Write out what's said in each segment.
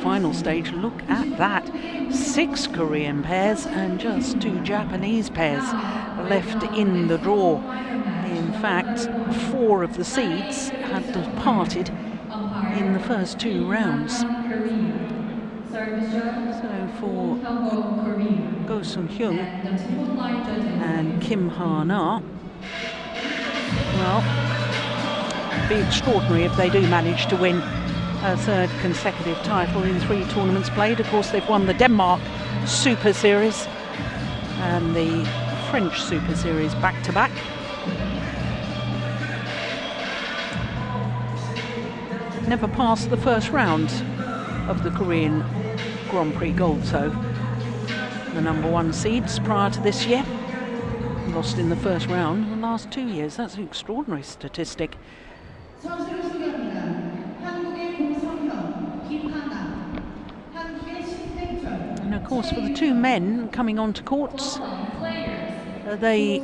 final stage. Look at that. 6 Korean pairs and just 2 Japanese pairs left in the draw. In fact, 4 of the seeds had departed in the first 2 rounds. So for Go Sung-hyun and Kim Ha-na, well, it'd be extraordinary if they do manage to win a 3rd consecutive title in 3 tournaments played. Of course, they've won the Denmark Super Series and the French Super Series back-to-back. Never passed the first round of the Korean Grand Prix Gold, so the #1 seeds prior to this year lost in the first round in the last 2 years. That's an extraordinary statistic. And of course, for the 2 men coming onto courts, they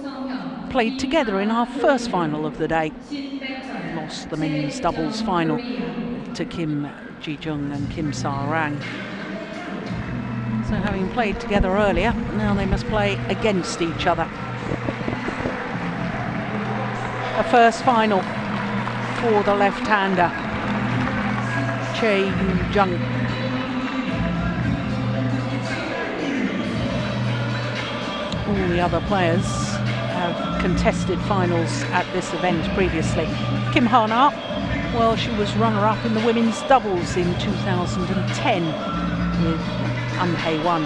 played together in our first final of the day. Lost the men's doubles final to Kim Ji-jung and Kim Sa-rang. So having played together earlier, now they must play against each other. A first final for the left-hander, Chae Jung. All the other players have contested finals at this event previously. Kim Ha-na, well, she was runner-up in the women's doubles in 2010 with Hae-won.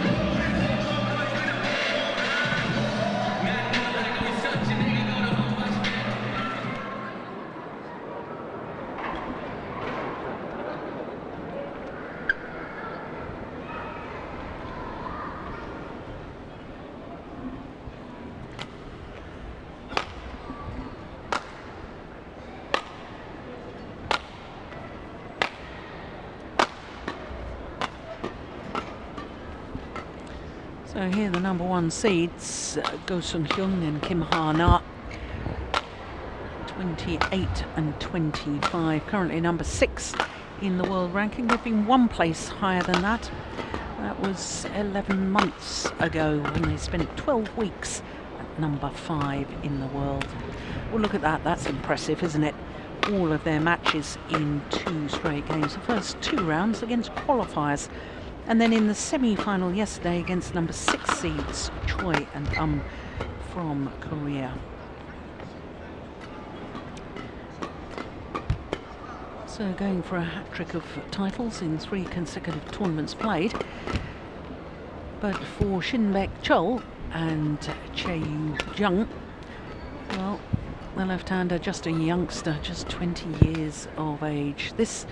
So here the #1 seeds, Go Sung-hyun and Kim Ha-na, 28 and 25, currently number 6 in the world ranking. They've been 1 place higher than that. That was 11 months ago when they spent 12 weeks at number 5 in the world. Well, look at that, that's impressive, isn't it? All of their matches in 2 straight games. The first 2 rounds against qualifiers. And then in the semi-final yesterday against number 6 seeds, Choi and from Korea. So going for a hat-trick of titles in 3 consecutive tournaments played. But for Shin, Baek, Cheol and Chae Jung, well, the left-hander just a youngster, just 20 years of age. This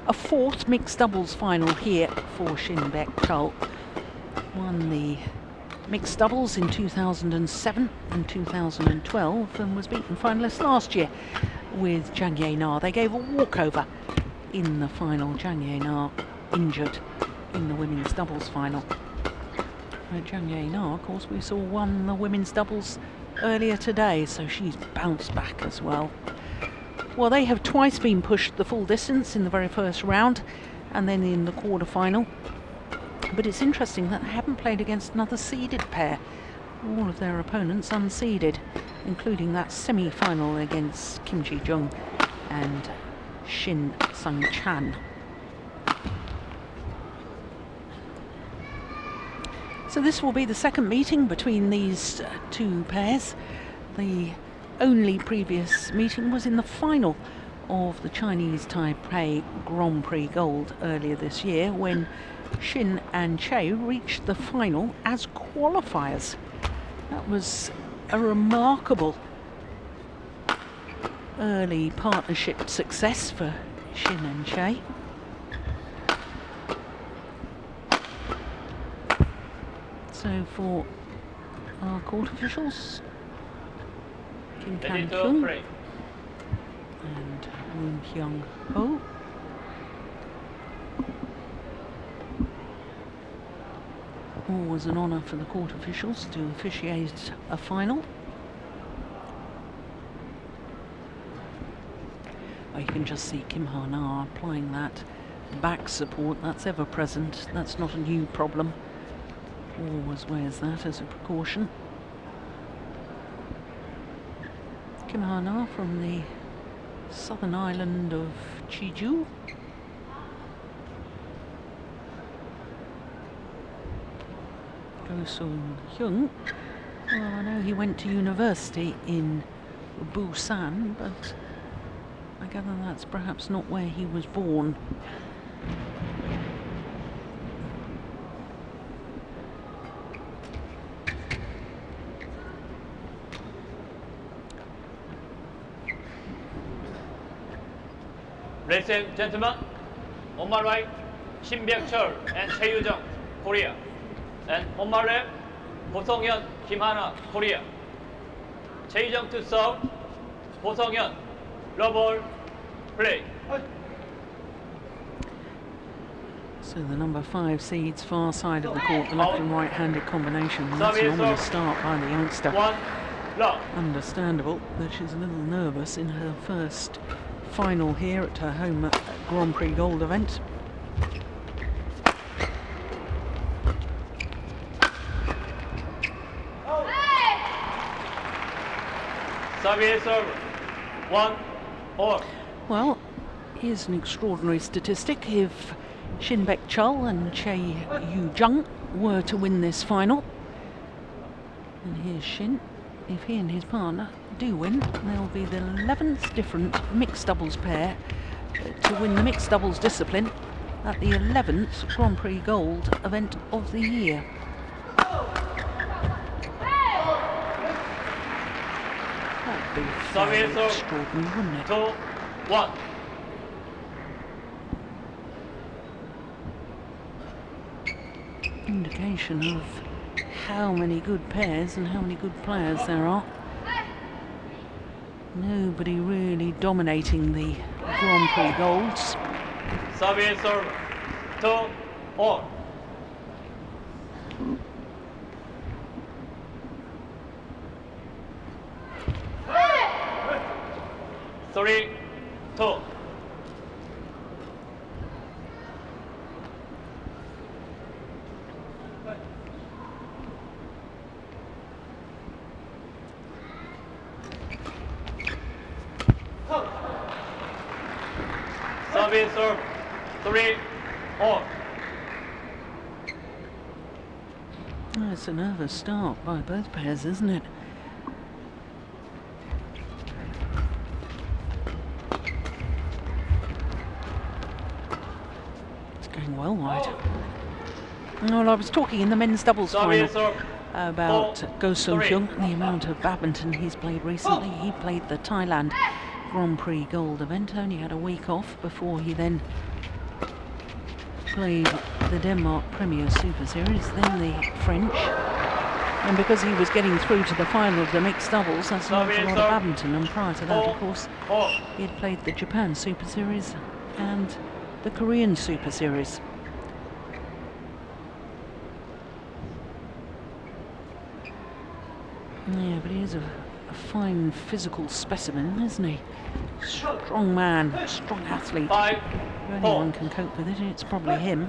a 4th mixed doubles final here for Shin, Baek, Cheol. Won the mixed doubles in 2007 and 2012 and was beaten finalist last year with Jung Na. They gave a walkover in the final. Jung Na injured in the women's doubles final. Jung Na, of course, we saw won the women's doubles earlier today, so she's bounced back as well. Well, they have twice been pushed the full distance in the very first round and then in the quarter-final. But it's interesting that they haven't played against another seeded pair. All of their opponents unseeded, including that semi-final against Kim Ji-jung and Shin Sung-chan. So this will be the second meeting between these 2 pairs. The only previous meeting was in the final of the Chinese Taipei Grand Prix Gold earlier this year, when Shin and Chae reached the final as qualifiers. That was a remarkable early partnership success for Shin and Chae. So for our court officials, Kim Kan-kyung and Woon Hyung-ho. Always an honour for the court officials to officiate a final. You can just see Kim Ha-na applying that back support, that's ever present. That's not a new problem. Always wears that as a precaution. Kim Ha-na from the southern island of Jeonju. Hyun. Well, I know he went to university in Busan, but I gather that's perhaps not where he was born. Ladies and gentlemen, on my right, Shin, Cheol, and Chae, Jung, Korea. And on my left, Hyun, Kim Ha-na, Korea. Chae, Jung to serve, Hyun, love ball, play. So the number 5 seeds far side of the court, the left and right-handed combination. That's an ominous start by the youngster. Understandable that she's a little nervous in her first final here at her home Grand Prix Gold event. Serve 1-all. Well, here's an extraordinary statistic. If Shin, Baek, Cheol and Jung were to win this final, and here's Shin, if he and his partner do win, they'll be the 11th different mixed doubles pair to win the mixed doubles discipline at the 11th Grand Prix Gold event of the year. That'd be fairly extraordinary, wouldn't it? 2-1. Indication of how many good pairs and how many good players there are. Nobody really dominating the Grand Prix Golds. Serve 2-all. Three, 2. Serve 3-all. Oh, it's a nervous start by both pairs, isn't it? It's going well wide. Well, I was talking in the men's doubles final about Hyun, the amount of badminton he's played recently. He played the Thailand Grand Prix Gold event, only had a week off before he then played the Denmark Premier Super Series, then the French, and because he was getting through to the final of the mixed doubles, that's not a lot of badminton, and prior to that, of course, he had played the Japan Super Series and the Korean Super Series. Yeah, but he is a fine physical specimen, isn't he? Strong man, strong athlete. If anyone can cope with it, it's probably him.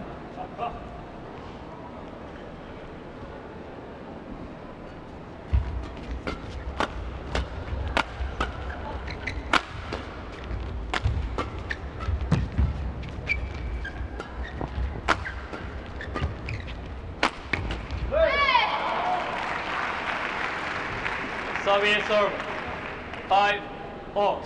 Serve 5-all.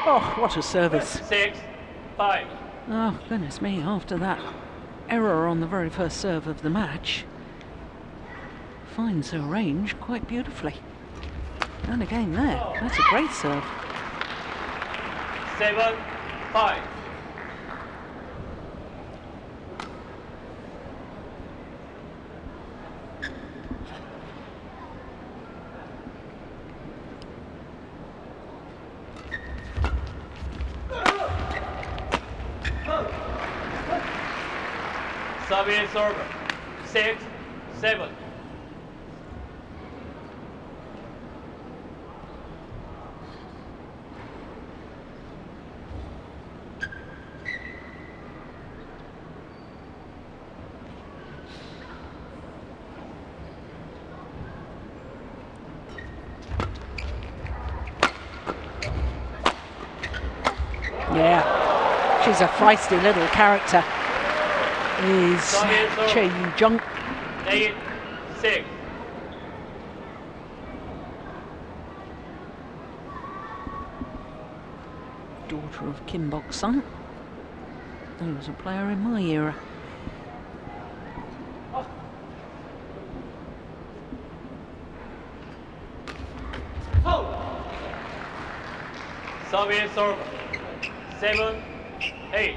Oh, what a service. 6-5. Oh, goodness me, after that error on the very first serve of the match, finds her range quite beautifully. And again there, that's a great serve. 7-5. Service server. 6, 7. Yeah, she's a feisty little character, is Chae Jung. 8, 6. Daughter of Kim Bok-sung, who was a player in my era. Service server. 7, 8.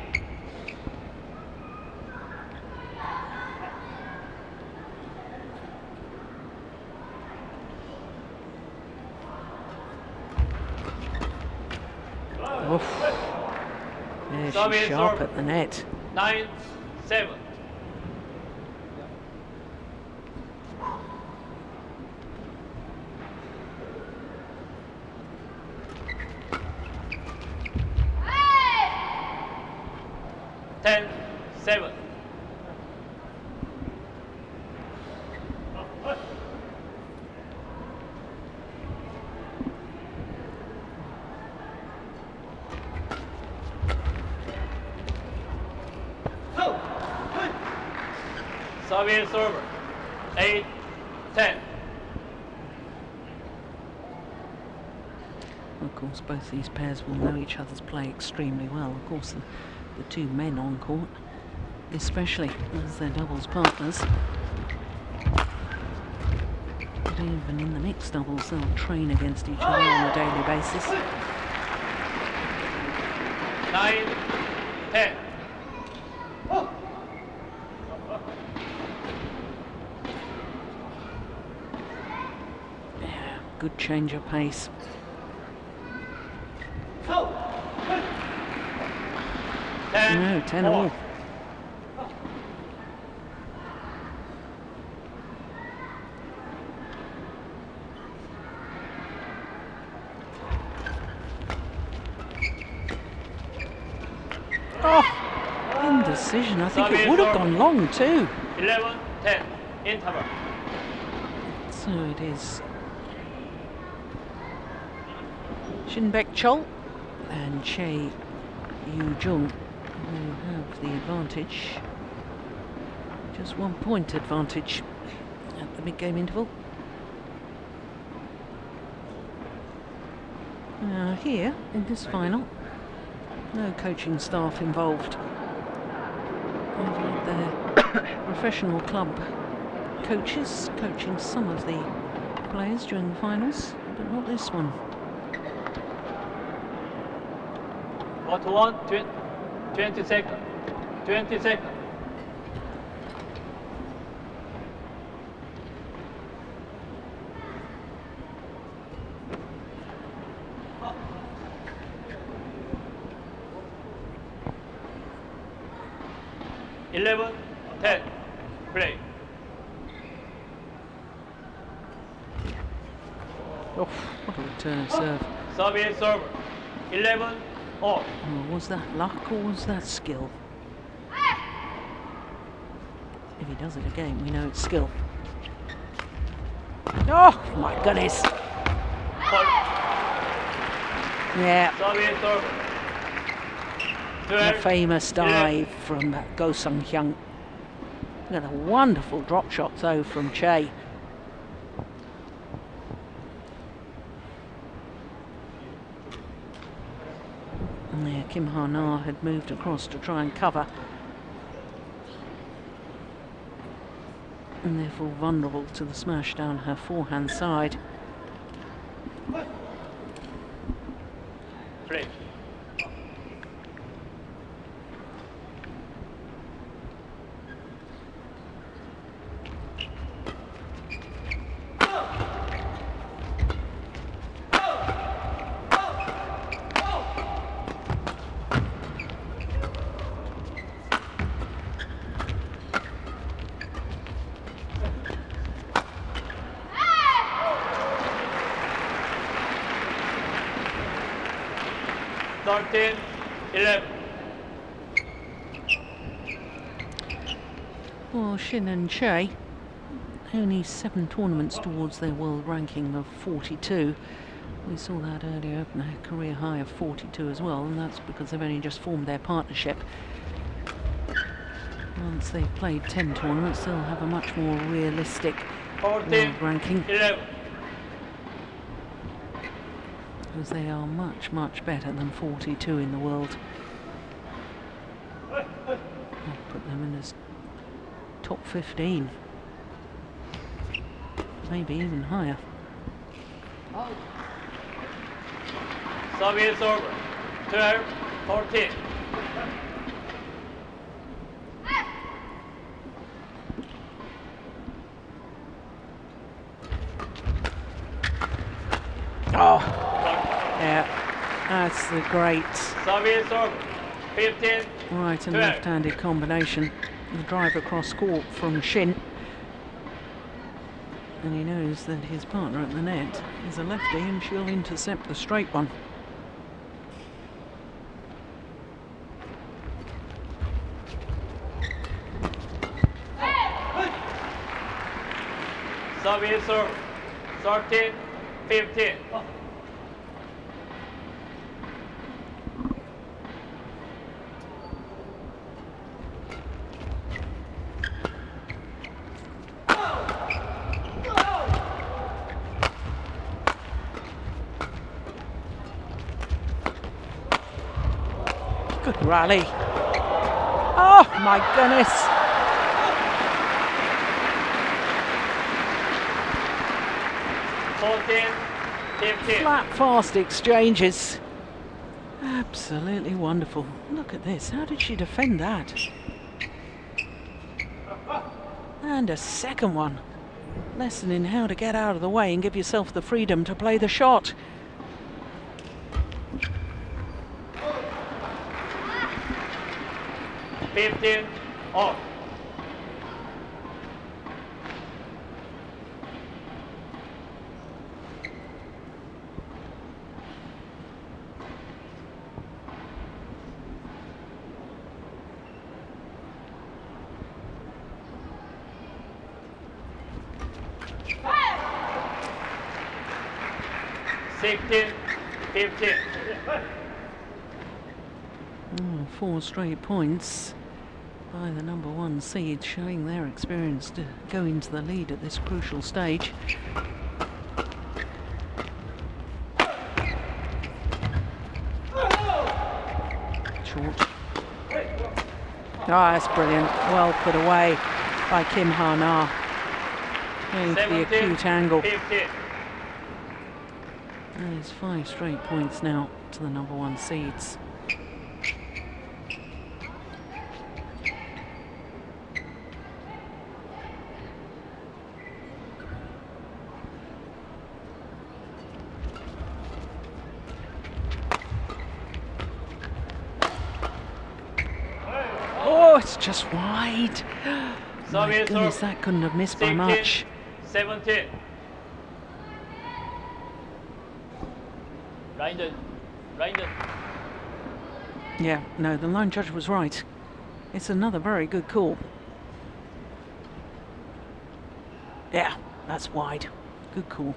Oof. Yeah, she's sharp at the net. 9, 7. Ten, 7. Service server. 8, 10. Of course, both these pairs will know each other's play extremely well. Of course, the two men on court, especially as their doubles partners. But even in the mixed doubles, they'll train against each other on a daily basis. 9, 10. Yeah, good change of pace. No, 10 all. Oh, indecision. I think it would have gone long too. 11, 10. Interval. So it is Shin Cheol and Chae Jung who have the advantage. Just 1 point advantage at the mid-game interval. Now here in this final, no coaching staff involved. They've had their professional club coaches coaching some of the players during the finals, but not this one. What one? 20 seconds. 20 seconds. Eleven, 10. Play. Oh, what a return of serve. Service server. 11, all. Oh, was that luck or was that skill? If he does it again, we know it's skill. Oh, my goodness. Yeah. Service server. The 12, famous 11. dive from Go Sung Hyun. Got a wonderful drop shot though from Chae. Yeah, Kim Ha-na had moved across to try and cover, and therefore vulnerable to the smash down her forehand side. Play. 13, 11. Well, Shin and Chae, only 7 tournaments towards their world ranking of 42. We saw that earlier, a career high of 42 as well, and that's because they've only just formed their partnership. Once they've played 10 tournaments, they'll have a much more realistic 14, world ranking, 11. because they are much, much better than 42 in the world. I'll put them in as top 15, maybe even higher. Service over. 12, 14. Oh, yeah, that's the great Service over. 15, right and 12. left-handed combination. The drive across court from Shin. And he knows that his partner at the net is a lefty and she'll intercept the straight one. Service over. 13, 15. Good rally. Oh my goodness. Flat, fast exchanges. Absolutely wonderful. Look at this. How did she defend that? And a second one. Lesson in how to get out of the way and give yourself the freedom to play the shot. Off. $16, 15. 4 straight points by the number 1 seed, showing their experience to go into the lead at this crucial stage. Short. Ah, that's brilliant. Well put away by Kim Ha-na. Going for the acute angle. 15. There's 5 straight points now to the number 1 seeds. Oh, it's just wide. My goodness, that couldn't have missed by much. 17. Right. Yeah, no, the line judge was right. It's another very good call. Yeah, that's wide. Good call.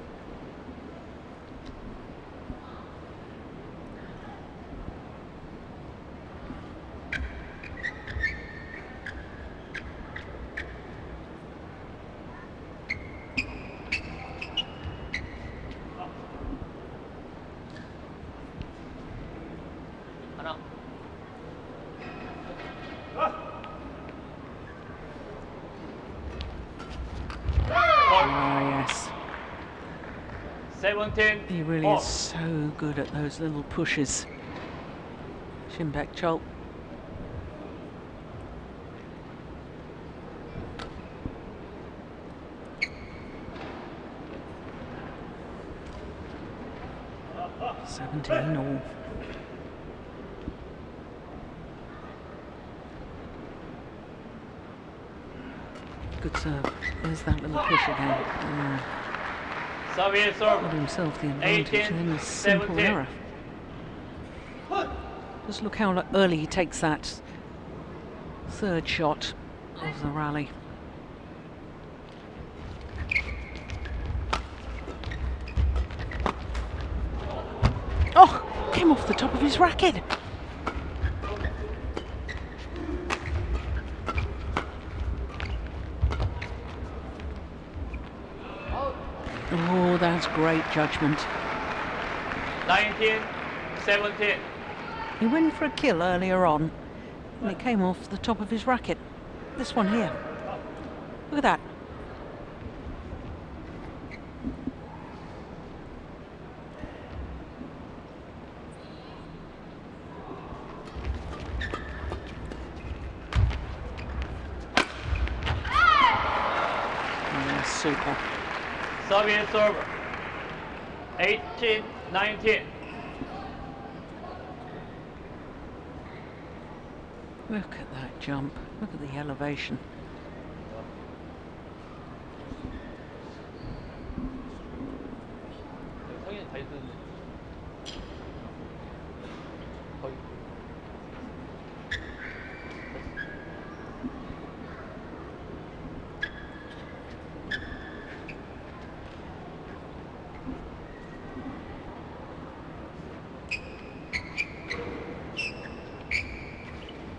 He really is so good at those little pushes. Shin back Cheol. All. Good serve. There's that little push again. Got himself the advantage, then a simple error. Just look how early he takes that third shot of the rally. Oh, came off the top of his racket. Oh, that's great judgment. 19-17. He went for a kill earlier on, and it came off the top of his racket. This one here. Look at that. Yeah, super. Service over. 18-19. Look at that jump. Look at the elevation.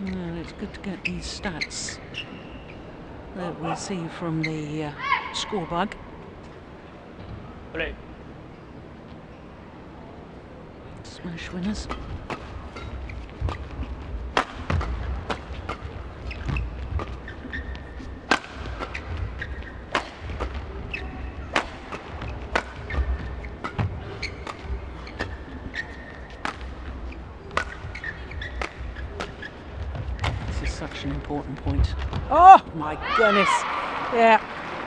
Well, it's good to get these stats that we see from the score bug. Play. Smash winners. Such an important point. Oh my goodness. Yeah.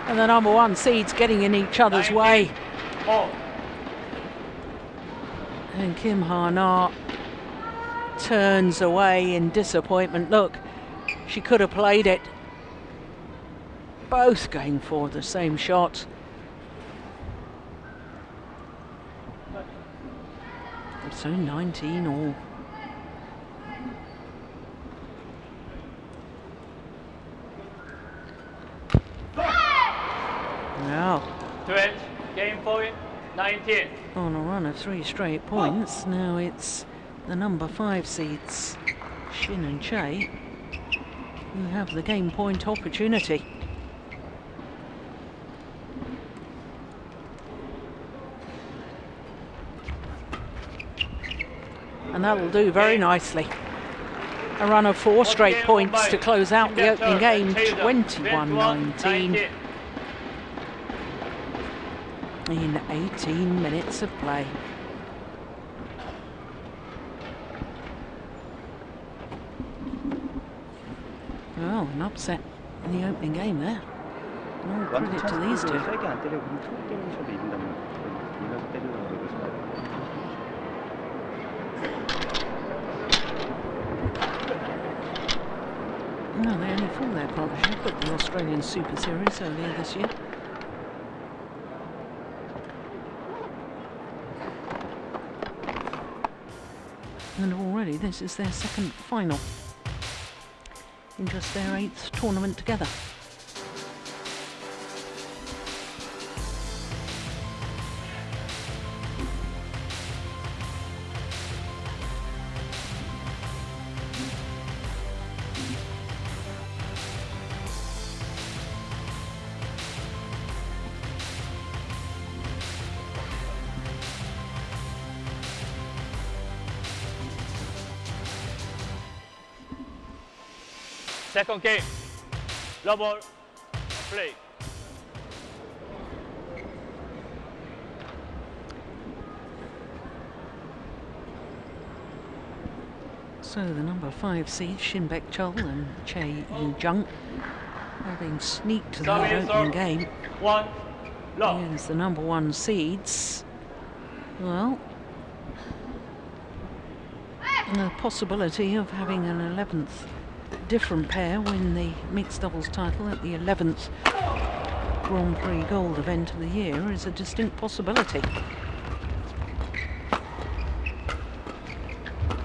And the number one seeds getting in each other's way. Oh. And Kim Ha-na turns away in disappointment. Look, she could have played it. Both going for the same shot. So 19 all. Now, 12, game point, 19. on a run of 3 straight points, now it's the number 5 seeds, Shin and Chae, who have the game point opportunity. And that'll do very nicely. A run of 4 straight points to close out the opening game, 21-19. In 18 minutes of play. Oh, an upset in the opening game there. No credit to these two. No, they only formed their partnership at the Australian Super Series earlier this year. And already this is their second final in just their 8th tournament together. Second game, double play. So the number 5 seed, Shin Cheol and Chae Jung, having sneaked the opening game. 1, love. Against the number 1 seeds. Well, the possibility of having an 11th different pair win the mixed doubles title at the 11th Grand Prix Gold event of the year is a distinct possibility.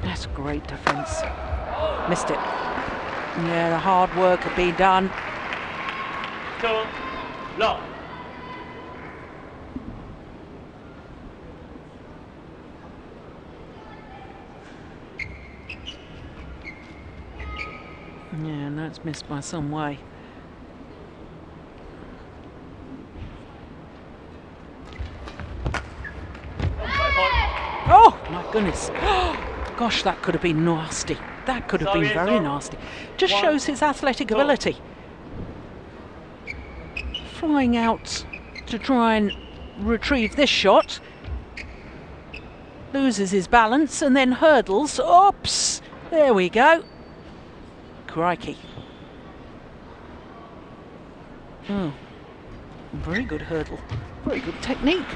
That's that's great defence. Missed it. Yeah, the hard work had been done. 2 love. Yeah, no, it's missed by some way. Oh, my goodness. Gosh, that could have been nasty. That could have been very nasty. Just shows his athletic ability. Flying out to try and retrieve this shot. Loses his balance and then hurdles. Oops! There we go. Crikey. Oh, very good hurdle. Very good technique.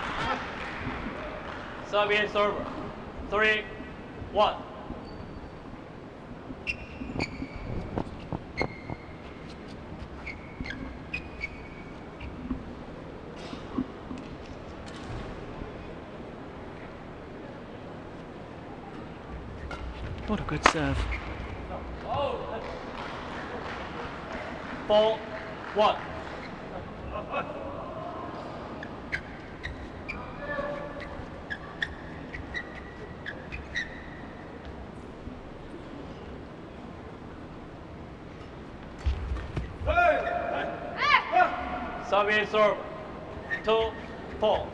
Service server. 3-1. What a good serve. 4-1. Service serve. 2-4.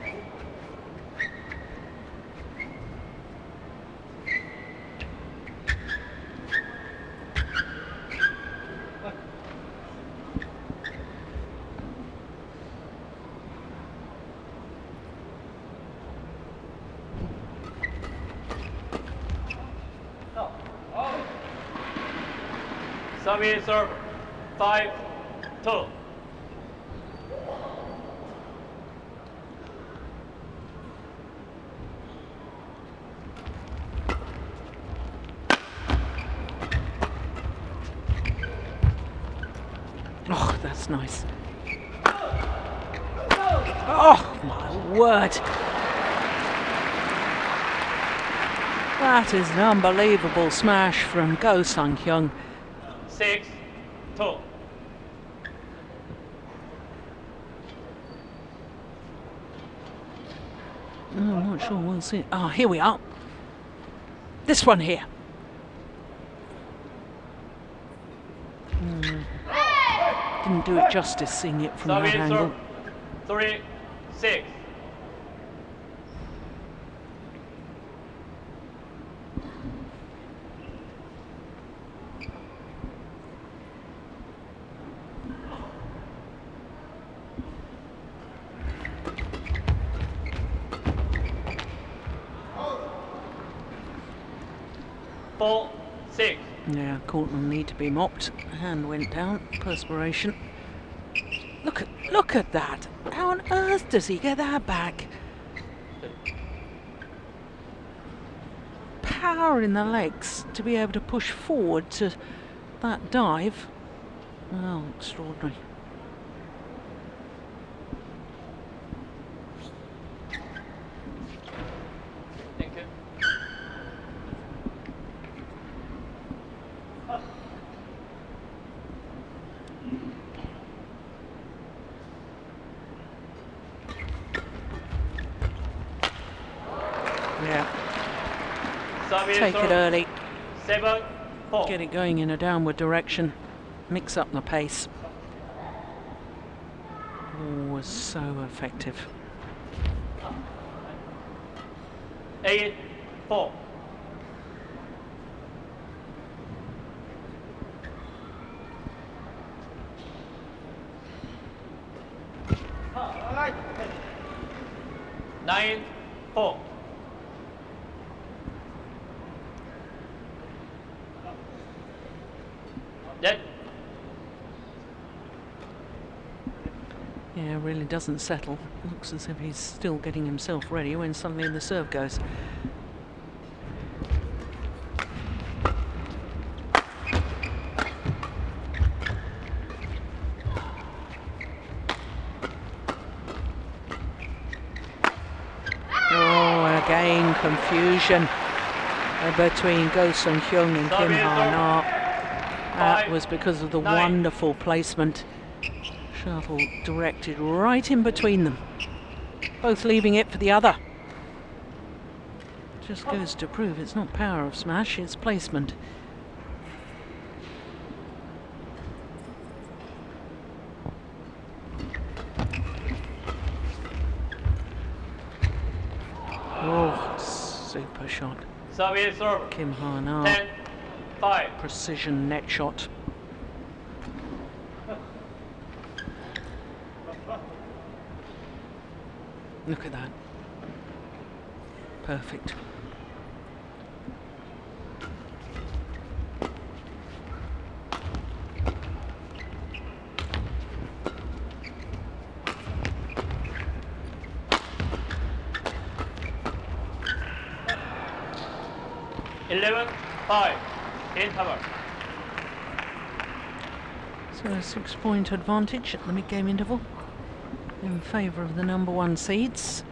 Service serve. 5-2. Oh, that's nice. Oh, my word. That is an unbelievable smash from Go Sung-hyun. 6-2. I'm not sure we'll see. Ah, here we are. This one here. Didn't do it justice seeing it from that angle. 3-6. Four, 6. Yeah, court will need to be mopped. Hand went down, perspiration. Look at that. How on earth does he get that back? Power in the legs to be able to push forward to that dive. Well, extraordinary. Thank you. Yeah, Service take it serve. early. 7-4. Get it going in a downward direction. Mix up the pace. Oh, was so effective. 8-4. Nine, 4. Dead. Yeah, really doesn't settle. Looks as if he's still getting himself ready when suddenly the serve goes. Oh, again, confusion. between Go Sung-hyun and Kim Ha-na. That 5, was because of the 9. wonderful placement. Shuttle directed right in between them, both leaving it for the other. Just goes to prove it's not power of smash, it's placement. Oh, super shot. Service serve. Kim Ha-na, 10, 5. precision net shot. Look at that. Perfect. Eleven, 5. Interval. So a 6-point advantage at the mid-game interval in favour of the number 1 seeds.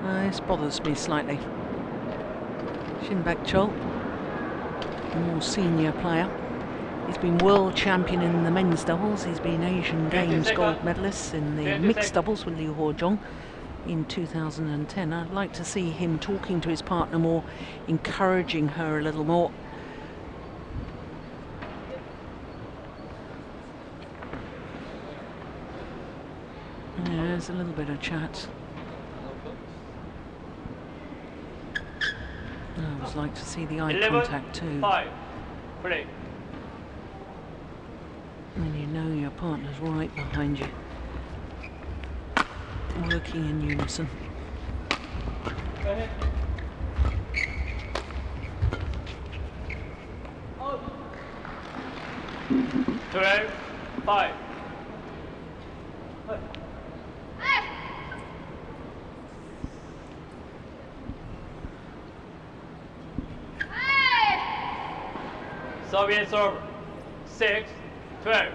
This bothers me slightly. Shin Cheol, a more senior player. He's been world champion in the men's doubles. He's been Asian Games gold medalist in the mixed doubles with Jung in 2010. I'd like to see him talking to his partner more, encouraging her a little more. Yeah, there's a little bit of chat. I would like to see the eye 11, contact too. 5. Play. And you know your partner's right behind you, working in unison. Go ahead. 12, 5. Service serve. 6, 12.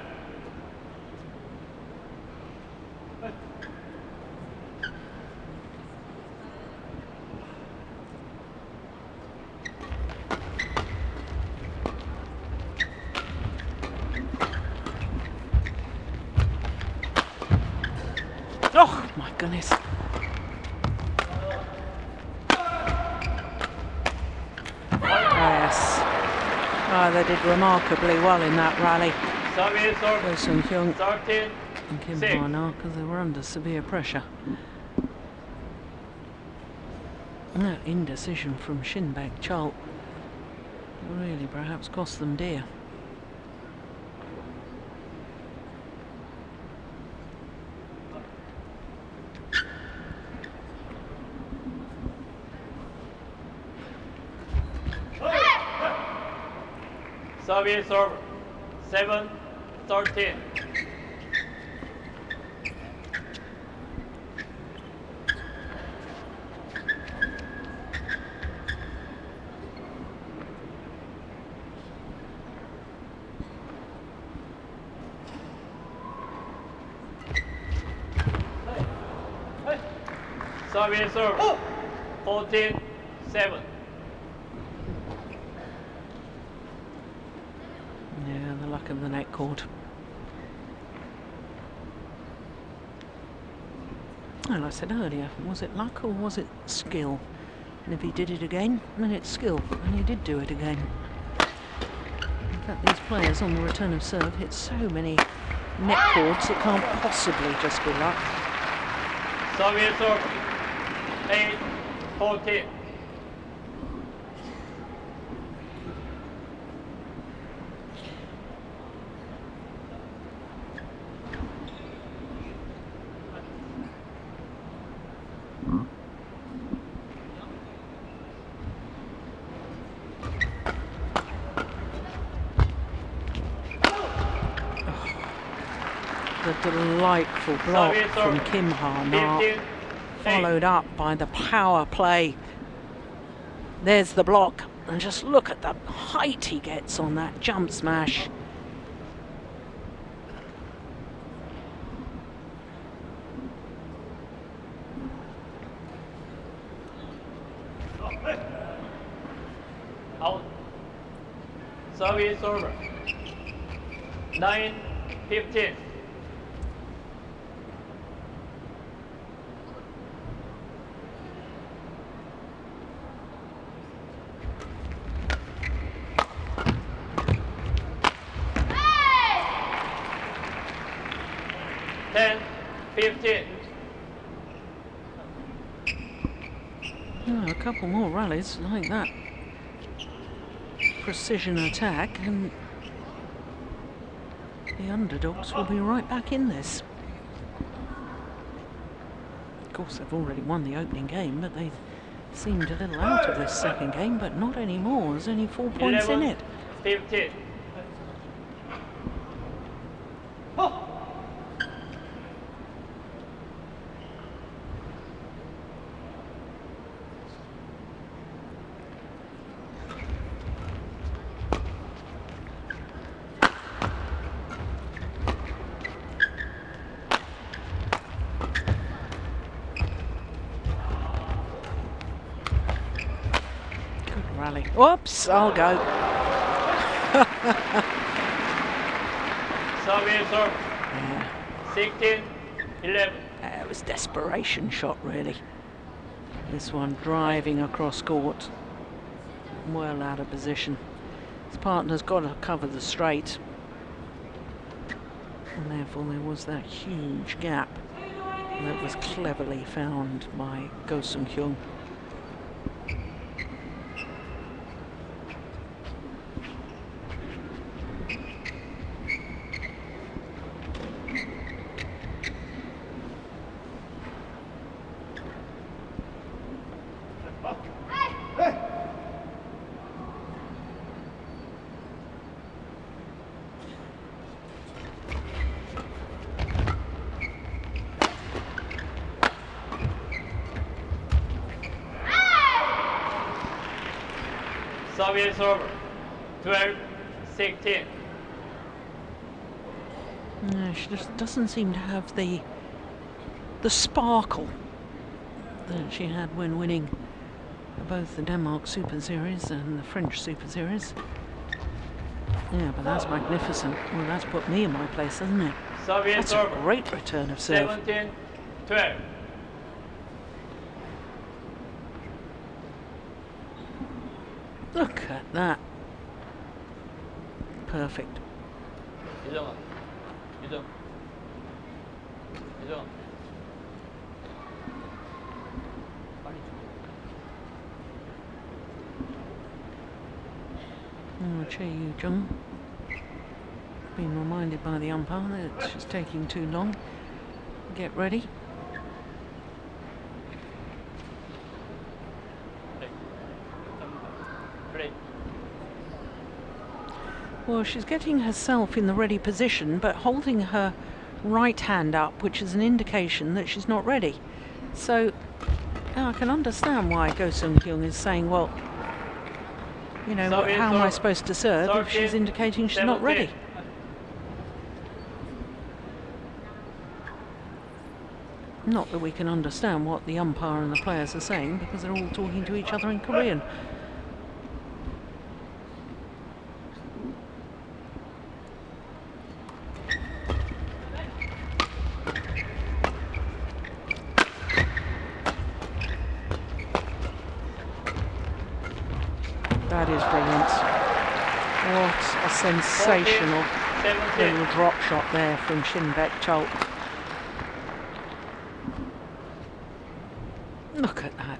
Oh my goodness. Yes. Oh, they did remarkably well in that rally. Service serve. Go Sung-hyun 13, and Kim 6. Ha-na, because they were under severe pressure. And that indecision from Shin Cheol really perhaps cost them dear. Service serve. 7, 13. Service serve. 14, 7. Yeah, the luck of the net cord. And I said earlier, was it luck or was it skill? And if he did it again, then it's skill. And he did do it again. In fact, these players on the return of serve hit so many net cords, it can't possibly just be luck. Service serve. 8, 14. The delightful block from Kim Ha-na, 15, followed up by the power play There's the block. And just look at the height he gets on that jump smash. Out. Service over. 9-15. Oh, a couple more rallies like that. Precision attack, and the underdogs will be right back in this. Of course, they've already won the opening game, but they seemed a little out of this second game, but not anymore. There's only 4 points in it. 15. Rally. Whoops, I'll go. Service over. Yeah. 16-11. It was desperation shot, really. This one driving across court. Well out of position. His partner's got to cover the straight. And therefore there was that huge gap that was cleverly found by Go Sung-hyun. Service over. 12-16. No, she just doesn't seem to have the sparkle that she had when winning both the Denmark Super Series and the French Super Series. Yeah, but that's magnificent. Well, that's put me in my place, hasn't it? Service That's a over. great return of serve. 17-12. Look at that. Perfect. 유정아. 유정. 유정아. 빨리 줘. Chae Jung being reminded by the umpire that she's taking too long. Get ready. Well, she's getting herself in the ready position, but holding her right hand up, which is an indication that she's not ready. So now I can understand why Go Sung-hyun is saying, well, you know, how am I supposed to serve if she's indicating she's not ready? Not that we can understand what the umpire and the players are saying, because they're all talking to each other in Korean. That is brilliant. What a sensational little drop shot there from Shin Cheol. Look at that.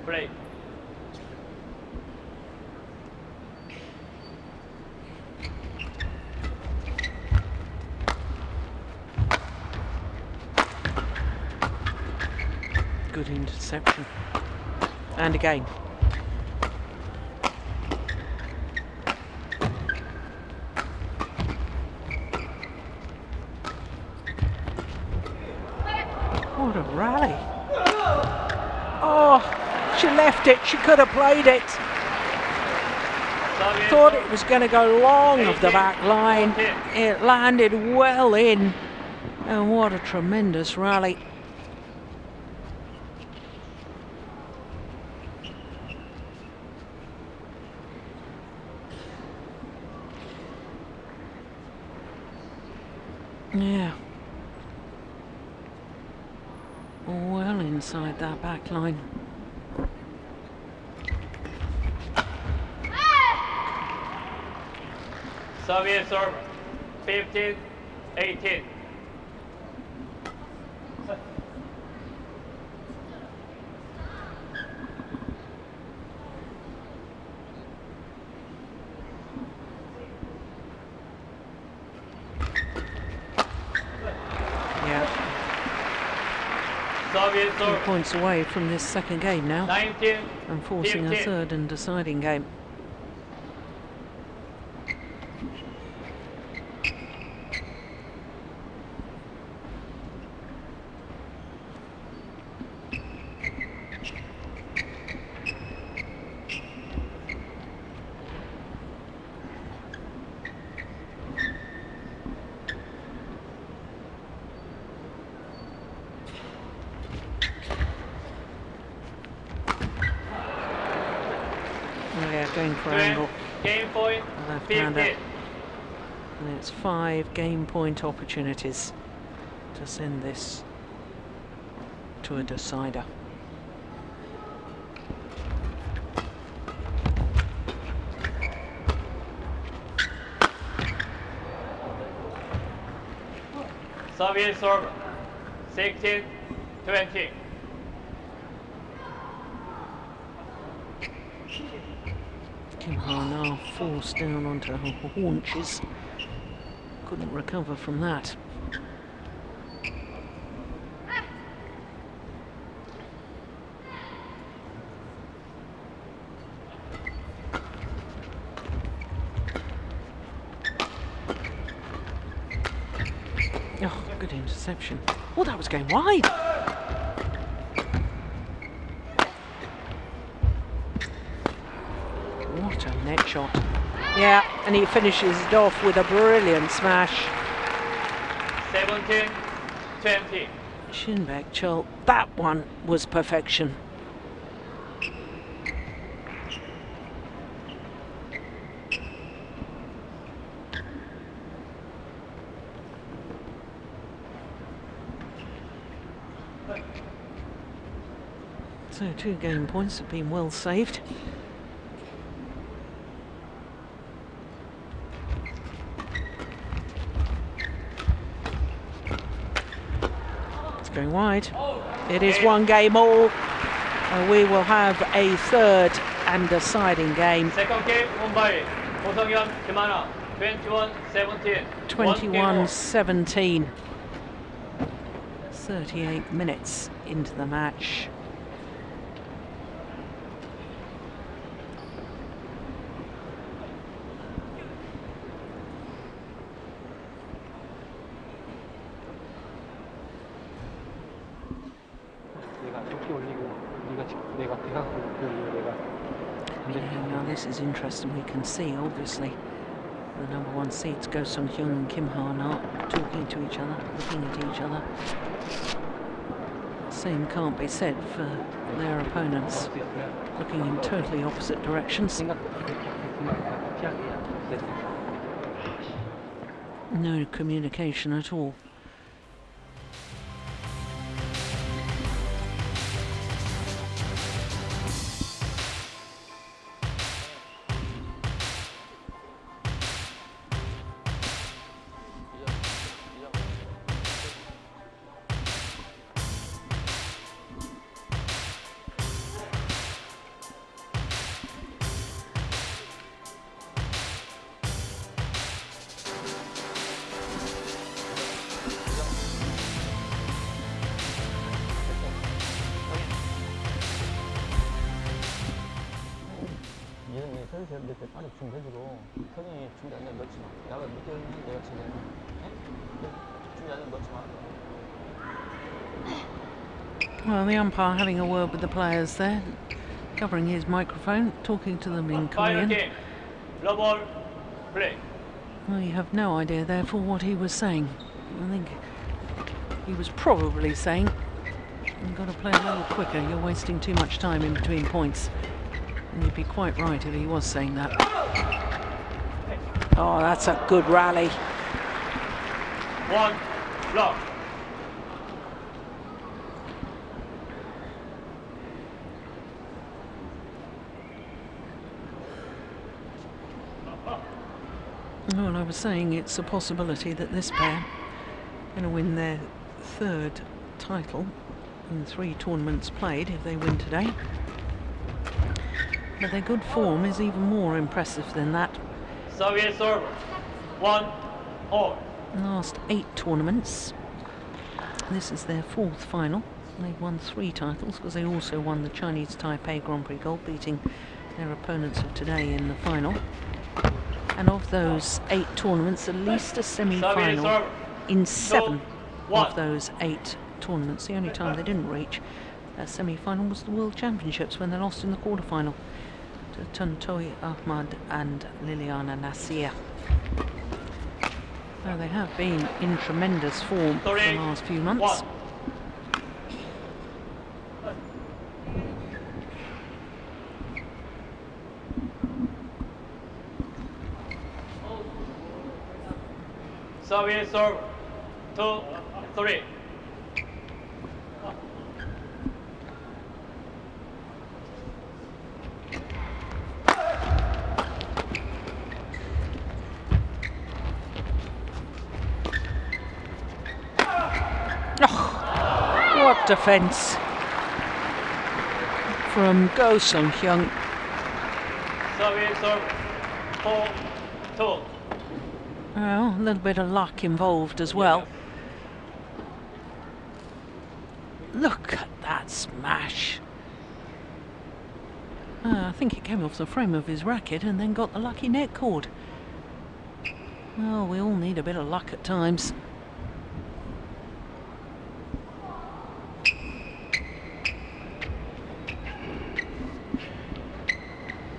Play. Good interception. And again. What a rally. Oh, she left it. She could have played it. Thought it was going to go long of the back line. It landed well in. And what a tremendous rally. Yeah. Well inside that back line. Soviet serve. 15-18. Soviet 2 serve. points away from this second game now. 19. And forcing a 15. third and deciding game. Yeah, going for angle. Game point. Left-hander. 15. And it's 5 game point opportunities to send this to a decider. Soviet serve. 16-20. Kim forced down onto her haunches. Couldn't recover from that. Oh, good interception. Oh, that was going wide. What a net shot. Yeah, and he finishes it off with a brilliant smash. 17-20. Shin Baek Cheol, that one was perfection. So 2 game points have been well saved. Going wide. It is 1 game all. We will have a third and deciding game. Second game won by Hyun, Kim 21-17. 21-17. 38 minutes into the match. Yeah, now this is interesting. We can see, obviously, the number 1 seeds, Go Sung Hyun and Kim Ha-na, talking to each other, looking at each other. Same can't be said for their opponents, looking in totally opposite directions. No communication at all. 늦게 빨리 준비해주고 형이 준비 안 되면 넣지 마. 내가 늦게 오면 내가 진행해. 준비 안 되면 넣지 마. Well, the umpire having a word with the players there, covering his microphone, talking to them in Final Korean. game. Love ball. Play. Well, you have no idea, therefore, what he was saying. I think he was probably saying, you've got to play a little quicker, you're wasting too much time in between points. And you'd be quite right if he was saying that. Oh, that's a good rally. 1 love. Well, I was saying it's a possibility that this pair are going to win their third title in 3 tournaments played if they win today. But their good form is even more impressive than that. Service serve. 1 all. Last 8 tournaments. This is their 4th final. They've won 3 titles because they also won the Chinese Taipei Grand Prix Gold, beating their opponents of today in the final. And of those 8 tournaments, at least a semi-final in 7 of those 8 tournaments. The only time they didn't reach a semi-final was the World Championships when they lost in the quarter-final to Tuntoi Ahmad and Liliana Nasir. So they have been in tremendous form for the last few months. Service serve. 2 3. Oh, what defence from Go Sung-hyun. Service serve. 4 2. Well, a little bit of luck involved as well. Look at that smash. I think it came off the frame of his racket and then got the lucky net cord. Well, we all need a bit of luck at times.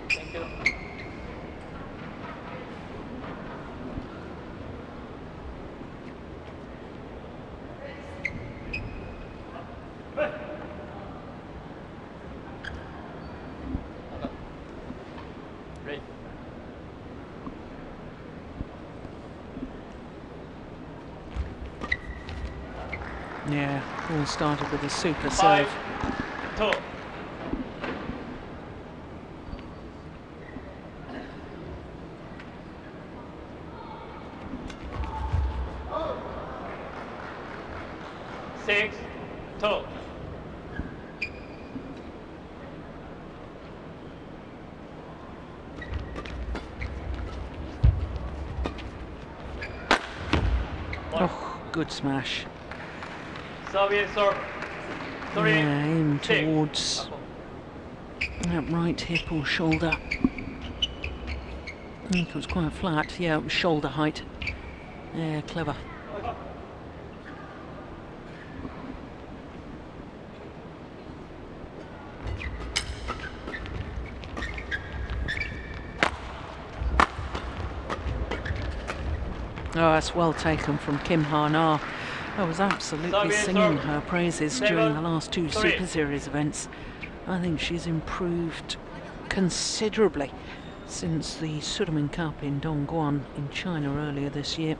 Thank you. Ready. Yeah, all started with a super 5 serve. 2. Six, 2. Oh, good smash. Service serve. 3 Yeah, aim 6. towards that right hip or shoulder. I think it was quite flat. Yeah, it was shoulder height. Yeah, clever. Oh, that's well taken from Kim Ha-na. I was absolutely singing her praises during the last 2 Super Series events. I think she's improved considerably since the Sudaman Cup in Dongguan in China earlier this year.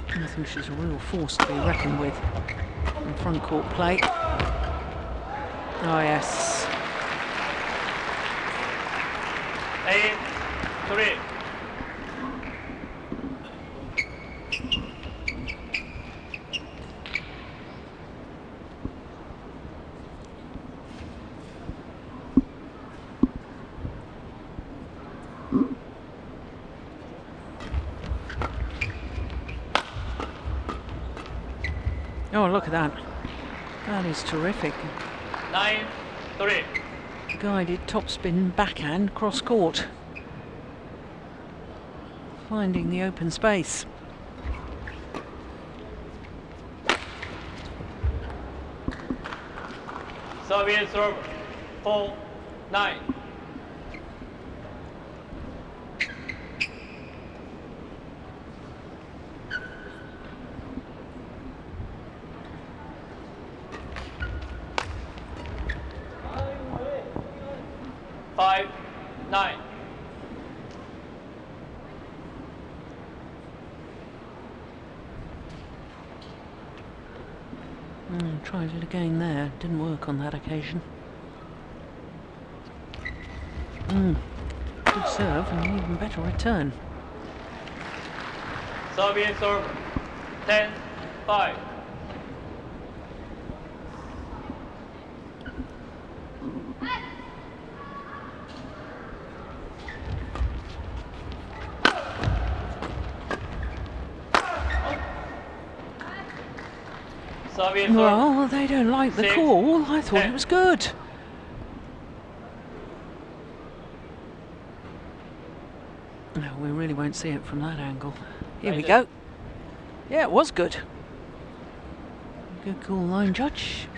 I think she's a real force to be reckoned with in front court play. Oh yes. 8 3. Oh, look at that. That is terrific. 9-3. Guided topspin backhand cross court. Finding the open space. Service serve 4-9. Five, 9. Tried it again there. Didn't work on that occasion. Good serve and an even better return. Service serve 10-5. Service serve. Well, they don't like the 6, call. I thought 10. it was good. No, we really won't see it from that angle. Here we go. Yeah, it was good. Good call, line judge.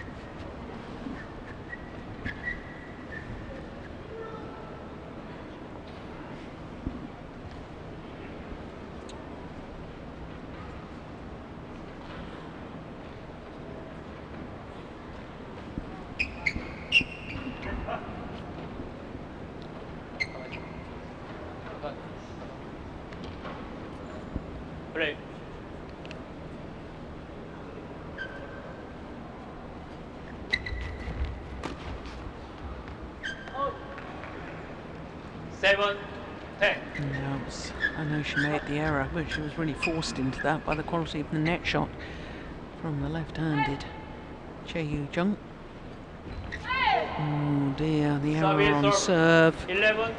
Break. Seven, 10. I know she made the error, but she was really forced into that by the quality of the net shot from the left-handed Jung. Oh dear, the error on serve. 11-7.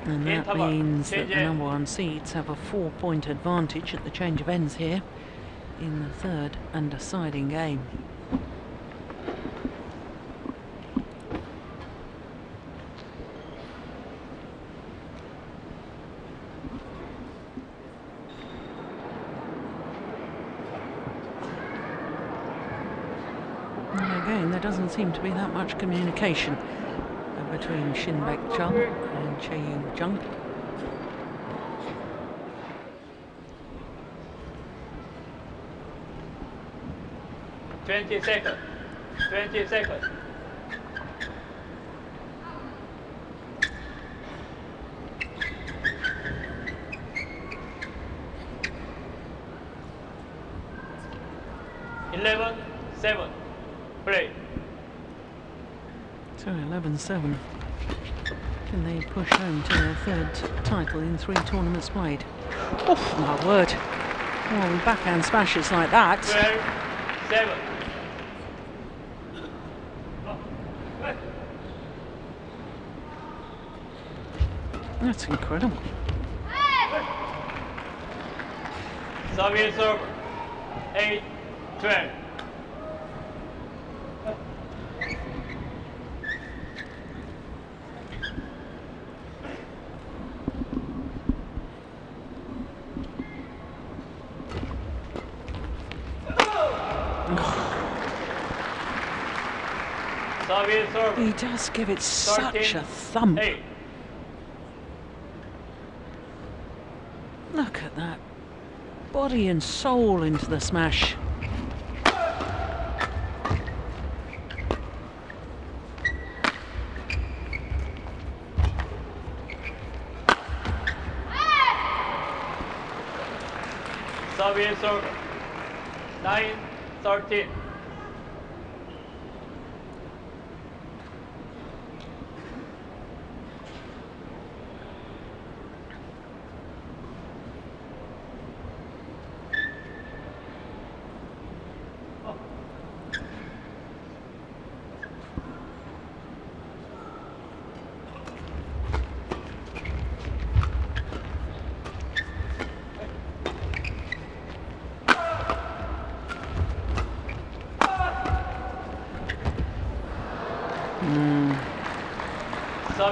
And that Interval. means that Change the it. number one seeds have a 4-point advantage at the change of ends here in the third and deciding game. And again, there doesn't seem to be that much communication between Shin, Baek, Cheol and Chae, Jung. Twenty seconds. 20 seconds. Eleven, 7. Play. So 11-7. Can they push home to their third title in 3 tournaments played? Oh my word! Well, with backhand smashes like that. 12, 7. That's incredible. Service serve 8, 12. Service serve He does give it such 13, a thump. 8. Look at that. Body and soul into the smash. Service serve 9, 13.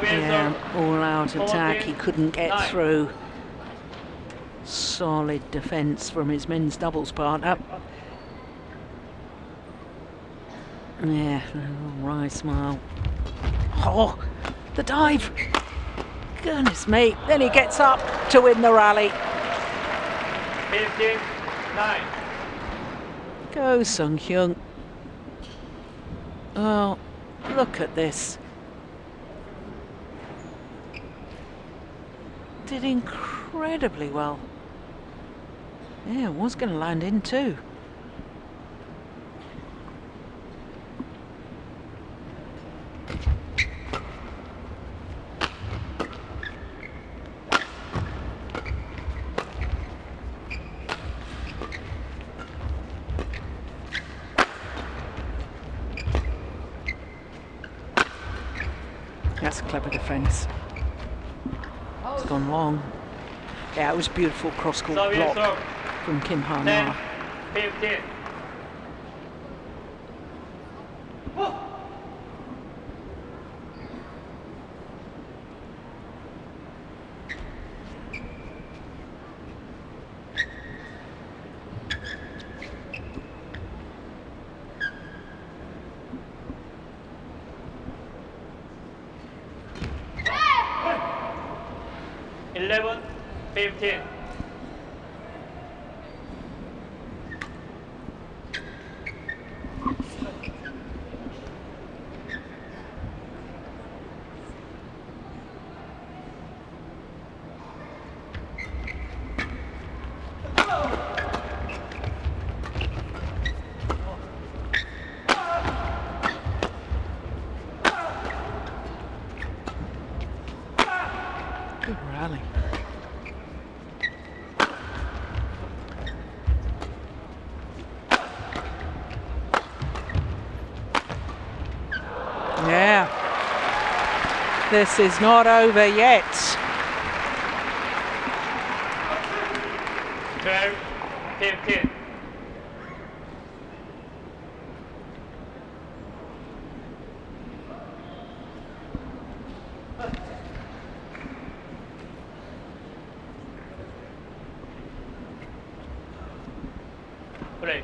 Yeah, serve. all-out attack. He 14, couldn't get 9. through. Solid defence from his men's doubles partner. Yeah, a wry smile. Oh, the dive! Goodness me. Then he gets up to win the rally. 15, 9. Go Sung Hyun. Oh, look at this. Did incredibly well. Yeah, was going to land in too. That's a clever defence. It's gone long. Yeah, it was a beautiful cross-court Service block serve. from Kim 10, Ha-na. 15. Eleven, 15. Good rally. Yeah. This is not over yet. 12, 15. Break.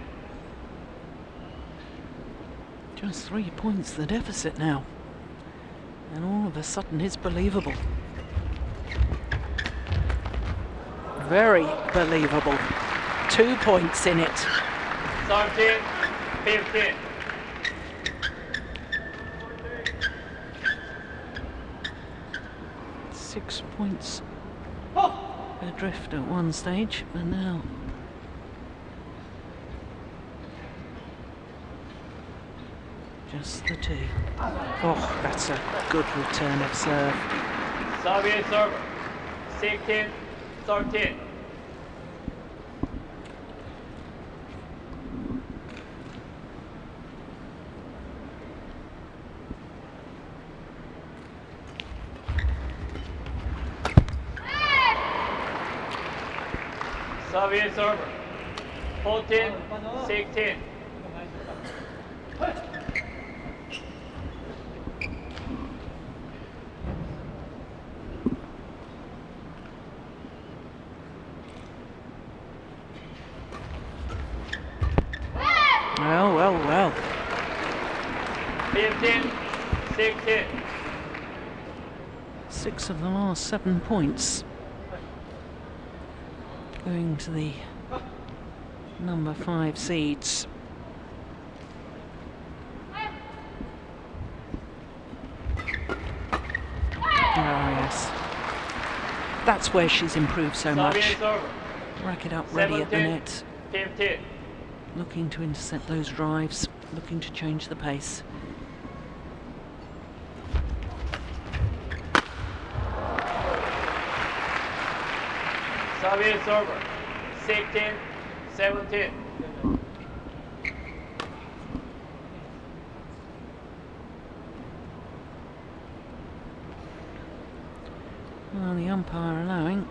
Just 3 points the deficit now. And all of a sudden it's believable. Very believable. 2 points in it. 13, 15. Six points adrift at one stage, and now just the 2. Oh, that's a good return of serve. Service serve. 16, 13. Service serve. 14, 16. Well. 15, 16. 6 of the last 7 points going to the number 5 seeds. Oh yes, that's where she's improved so much. Service serve. Racket up ready at the 17, net, 15. looking to intercept those drives, looking to change the pace. Service serve. 16, 17. Well, the umpire allowing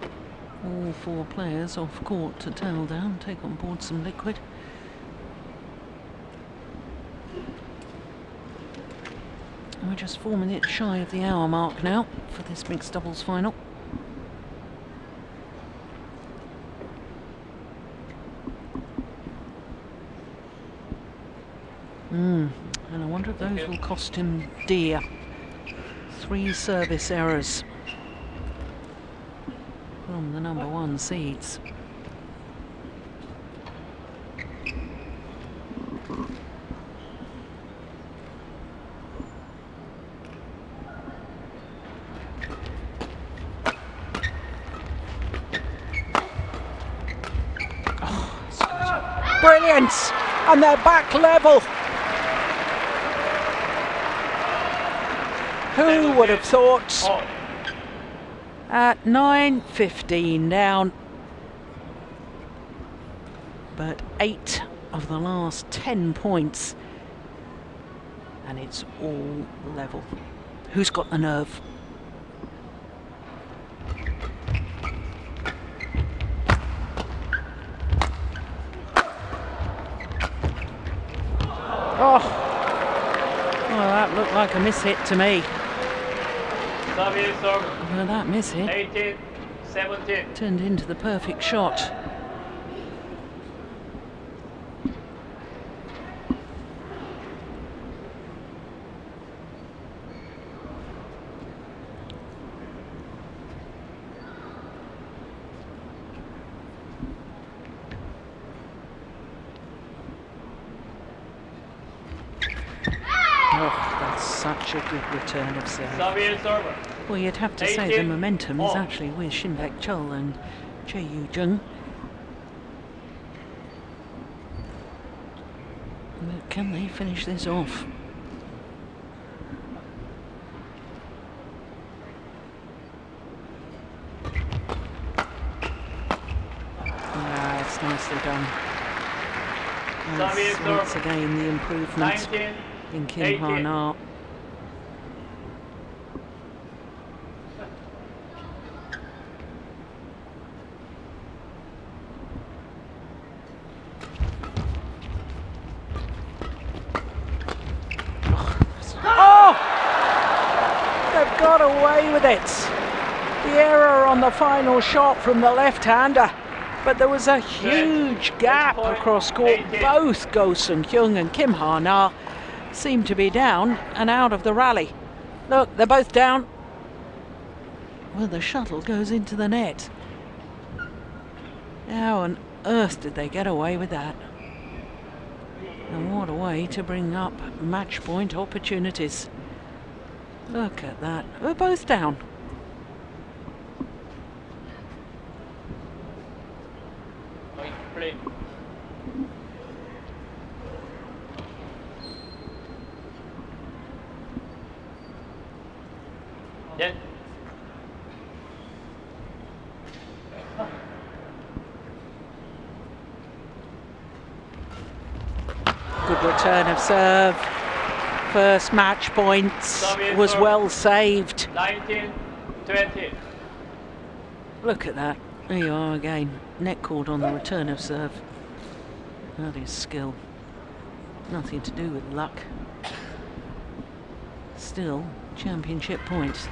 all 4 players off court to towel down, take on board some liquid. We're just 4 minutes shy of the hour mark now for this mixed doubles final. And I wonder if those will cost him dear. 3 service errors from the number 1 seeds. Brilliant! And they're back level. Who would have thought? At 9:15 down. But 8 of the last 10 points. And it's all level. Who's got the nerve? Oh, well, that looked like a miss-hit to me. Well, that miss-hit 18-17. turned into the perfect shot. Such a good return of serve. Well, you'd have to say the momentum is actually with Shin, Baek, Cheol and Jung. But can they finish this off? It's nicely done. And once again the improvement in Kim Ha-na. Got away with it. The error on the final shot from the left-hander, but there was a huge gap across court. Both Go Sung-hyun and Kim Ha-na seem to be down and out of the rally. Look, they're both down. Well, the shuttle goes into the net. How on earth did they get away with that? And what a way to bring up match point opportunities. Look at that. We're both down. Yeah. Good return of serve. First match point was well saved. 19-20. Look at that. There you are again. Net cord on the return of serve. That is skill. Nothing to do with luck. Still, championship points.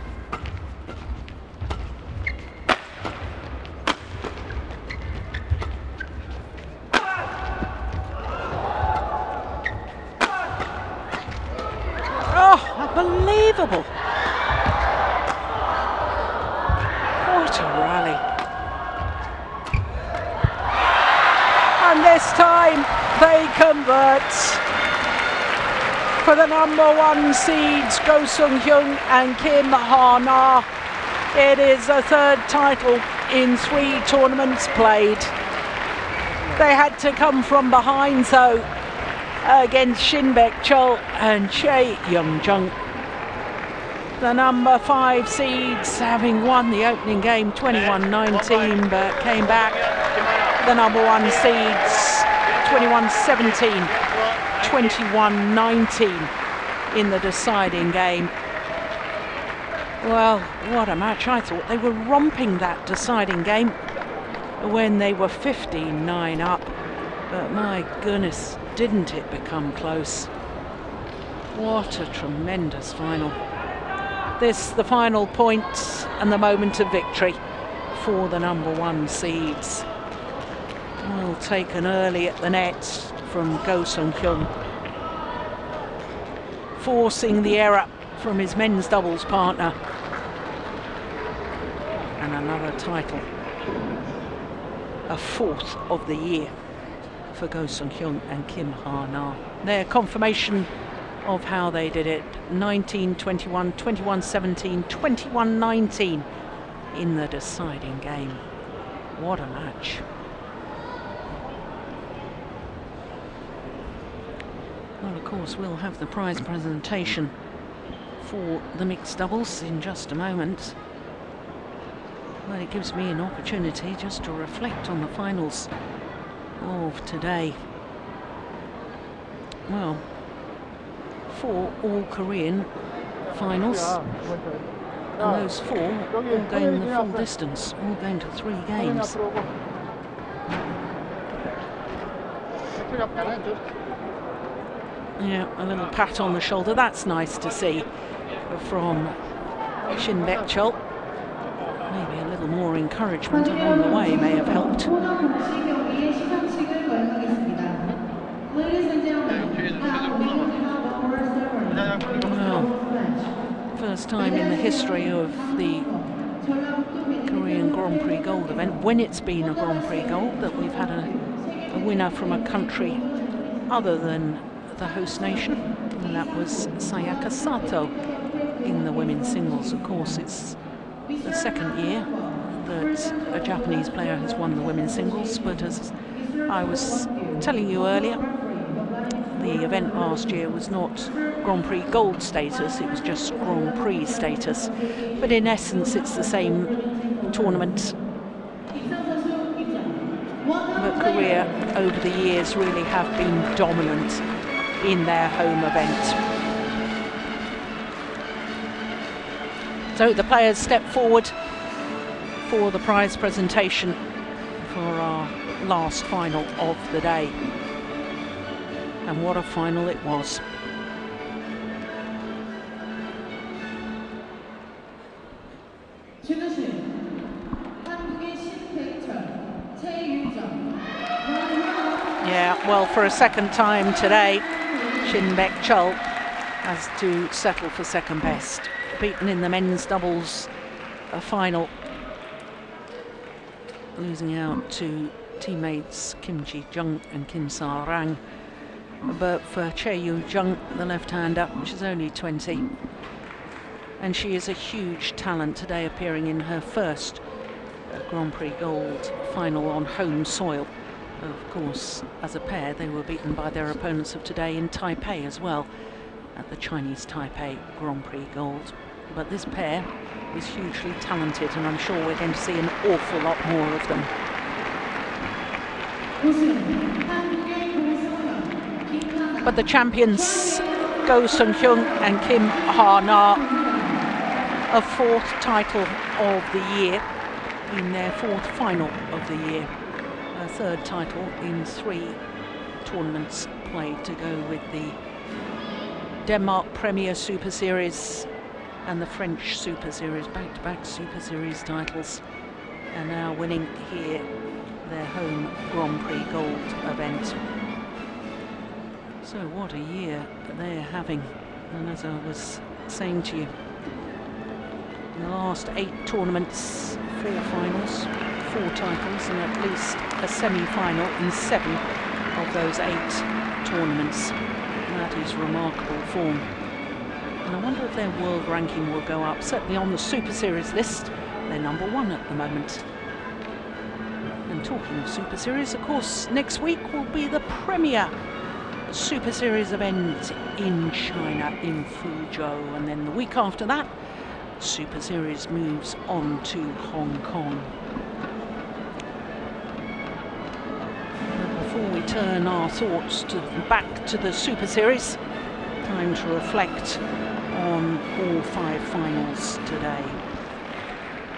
Unbelievable. What a rally. And this time they convert. For the number 1 seeds, Go Sung-hyun and Kim Ha-na. It is a 3rd title in 3 tournaments played. They had to come from behind though, against Shin, Baek, Cheol and Chae, Jung. The number 5 seeds, having won the opening game 21-19, but came back. The number 1 seeds 21-17, 21-19 in the deciding game. Well, what a match. I thought they were romping that deciding game when they were 15-9 up, but my goodness, didn't it become close. What a tremendous final. This, the final point and the moment of victory for the #1 seeds. Well taken early at the net from Go Sung-hyun, forcing the error from his men's doubles partner. And another title, a 4th of the year for Go Sung-hyun and Kim Ha-na. Their confirmation of how they did it: 19-21, 21-17, 21-19 in the deciding game. What a match. Well, of course, we'll have the prize presentation for the mixed doubles in just a moment. Well, it gives me an opportunity just to reflect on the finals of today. Well, 4 all-Korean finals, and those 4 all going the full distance, all going to 3 games. Yeah, a little pat on the shoulder, that's nice to see from Shin, Baek, Cheol. Maybe a little more encouragement along the way may have helped. Well, first time in the history of the Korean Grand Prix Gold event, when it's been a Grand Prix Gold, that we've had a winner from a country other than the host nation, and that was Sayaka Sato in the women's singles. Of course, it's the 2nd year that a Japanese player has won the women's singles, but as I was telling you earlier, the event last year was not Grand Prix Gold status, it was just Grand Prix status. But in essence, it's the same tournament. But Korea, over the years, really have been dominant in their home event. So the players step forward for the prize presentation for our last final of the day. And what a final it was. Yeah, well, for a second time today, Shin, Baek, Cheol has to settle for second best. Beaten in the men's doubles final, losing out to teammates Kim Ji-jung and Kim Sa-rang. But for Chae Jung, the left-hander, she's only 20, and she is a huge talent today, appearing in her first Grand Prix Gold final on home soil. Of course, as a pair, they were beaten by their opponents of today in Taipei as well, at the Chinese Taipei Grand Prix Gold. But this pair is hugely talented, and I'm sure we're going to see an awful lot more of them. But the champions, Go Sung-hyun and Kim Ha-na, a 4th title of the year in their 4th final of the year. A 3rd title in 3 tournaments played to go with the Denmark Premier Super Series and the French Super Series, back-to-back Super Series titles, and now winning here their home Grand Prix Gold event. So what a year they're having. And as I was saying to you, in the last 8 tournaments, 4 finals, 4 titles, and at least a semi-final in 7 of those 8 tournaments. That is remarkable form. And I wonder if their world ranking will go up. Certainly on the Super Series list, they're #1 at the moment. And talking of Super Series, of course, next week will be the premier Super Series event in China, in Fuzhou, and then the week after that, Super Series moves on to Hong Kong. But before we turn our thoughts back to the Super Series, time to reflect on all 5 finals today.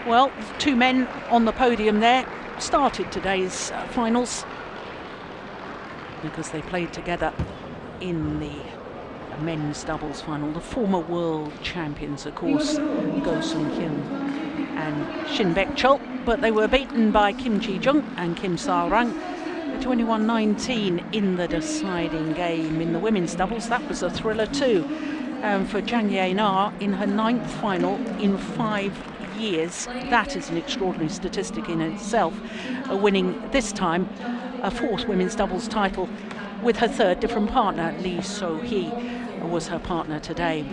Well, 2 men on the podium there started today's finals because they played together in the men's doubles final. The former world champions, of course, Hyun and Shin Cheol, but they were beaten by Kim Jung and Kim Rang 21-19 in the deciding game. In the women's doubles, that was a thriller too. For Jung in her 9th final in 5 years. That is an extraordinary statistic in itself, winning this time a 4th women's doubles title with her 3rd different partner. Lee So-hee was her partner today.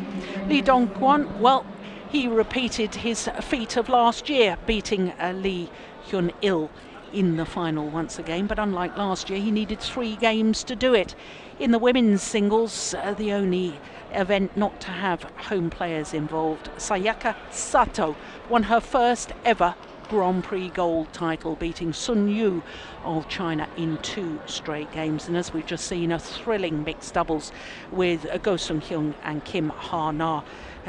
Lee Dong-kwon, well, he repeated his feat of last year, beating Lee Hyun-il in the final once again, but unlike last year, he needed 3 games to do it. In the women's singles, the only event not to have home players involved, Sayaka Sato won her first ever Grand Prix gold title, beating Sun Yu of China in 2 straight games. And as we've just seen, a thrilling mixed doubles with Go Sung-hyun and Kim Ha-na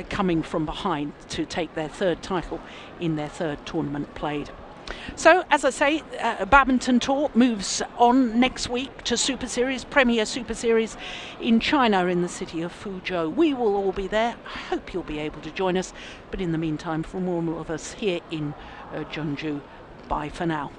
coming from behind to take their 3rd title in their 3rd tournament played. So, as I say, Badminton Tour moves on next week to Super Series, Premier Super Series in China in the city of Fuzhou. We will all be there. I hope you'll be able to join us. But in the meantime, from all of us here in Jeonju, bye for now.